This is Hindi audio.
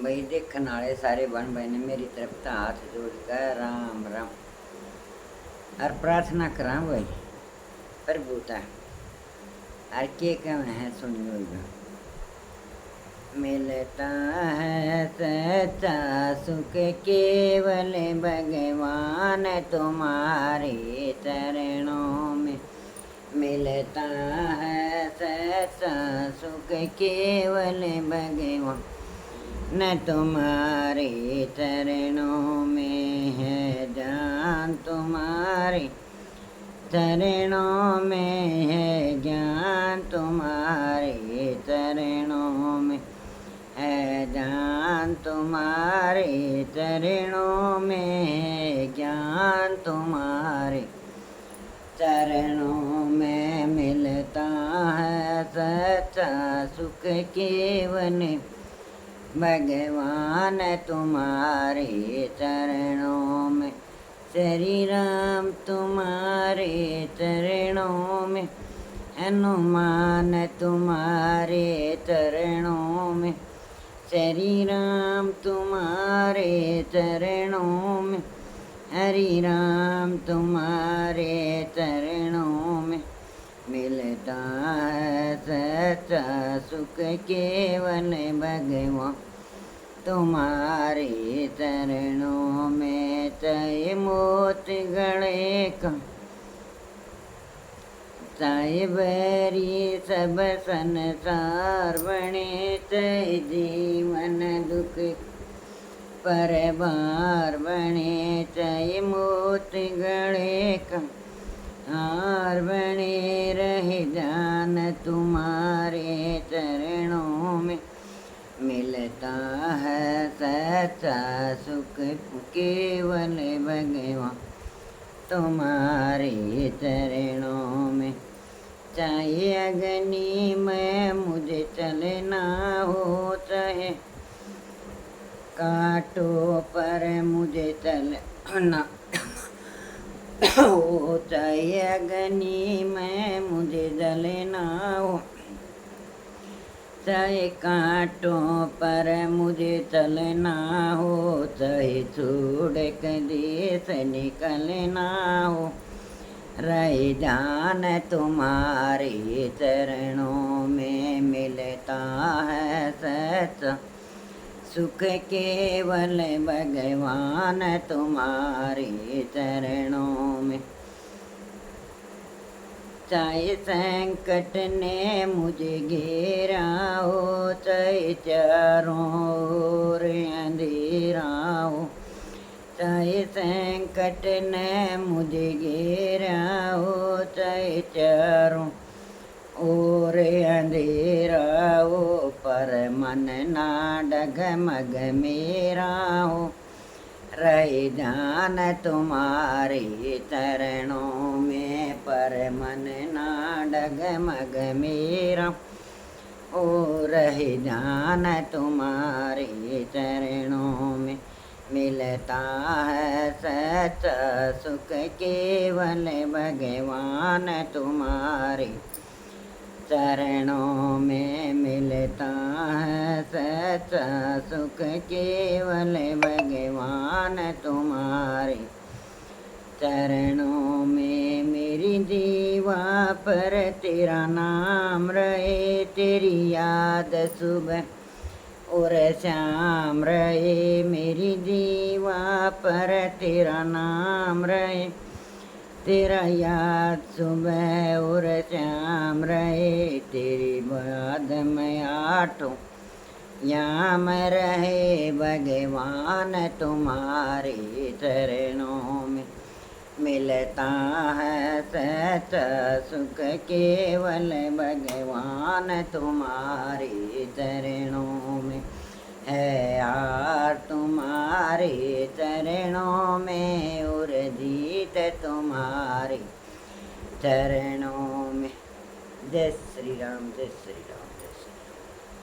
बई देखण वाले सारे बन बहने मेरी तरफ तो हाथ जोड़ कर राम राम और प्रार्थना करा भाई प्रभु ता और के कम है सुनियो जो मिलता है सच्चा सुख केवल भगवान तुम्हारे चरणों में मिलता है सच्चा सुख केवल भगवान न तुम्हारे चरणों में है जान तुम्हारे चरणों में है ज्ञान तुम्हारे चरणों में है जान तुम्हारे चरणों में है ज्ञान तुम्हारे चरणों में मिलता है सच्चा सुख केवल भगवान तुम्हारे चरणों में श्री राम तुम्हारे चरणों में हनुमान तुम्हारे चरणों में श्री राम तुम्हारे चरणों में हरि राम तुम्हारे चरणों में मिलता है सच्चा सुख केवल भगवान तुम्हारे चरणों में चाहे मोत गले का चाहे बैरी सब संसार बने चाहे जीवन दुख पर बार बने चाहे मोत गले का हार बने रहे जान तुम्हारे चरणों में मिलता है सच्चा सुख केवल भगवान तुम्हारे चरणों में चाहे अग्नि में मुझे चलना हो चाहे कांटों पर मुझे चलना हो चाहे अग्नि में मुझे जलना हो चाहे कांटों पर मुझे चलना हो चाहे छोड़ के देश निकलना हो रहे जान तुम्हारे चरणों में मिलता है सच्चा सुख केवल भगवान तुम्हारे चरणों में चाहे संकट ने मुझे घेरा हो चाहे चारों ओर अंधेरा हो चाहे संकट ने मुझे घेरा हो चाहे चारों ओर अंधेरा हो पर मन ना डगमग मेरा हो रहे जान तुम्हारे चरणों में पर मन ना डगमग मेरा ओ रहे जान तुम्हारे चरणों में मिलता है सच्चा सुख केवल भगवान तुम्हारे चरणों में मिलता है सच्चा सुख केवल भगवान तुम्हारे चरणों में मेरी जीवा पर तेरा नाम रहे तेरी याद सुबह और शाम रहे मेरी जीवा पर तेरा नाम रहे तेरा याद सुबह और शाम रहे तेरी बात में आठों याम रहे भगवान तुम्हारे चरणों में मिलता है सच्चा सुख केवल भगवान तुम्हारे चरणों में है यार तुम्हारे चरणों में और जीत तुम्हारे चरणों में। जय श्री राम जय श्री राम।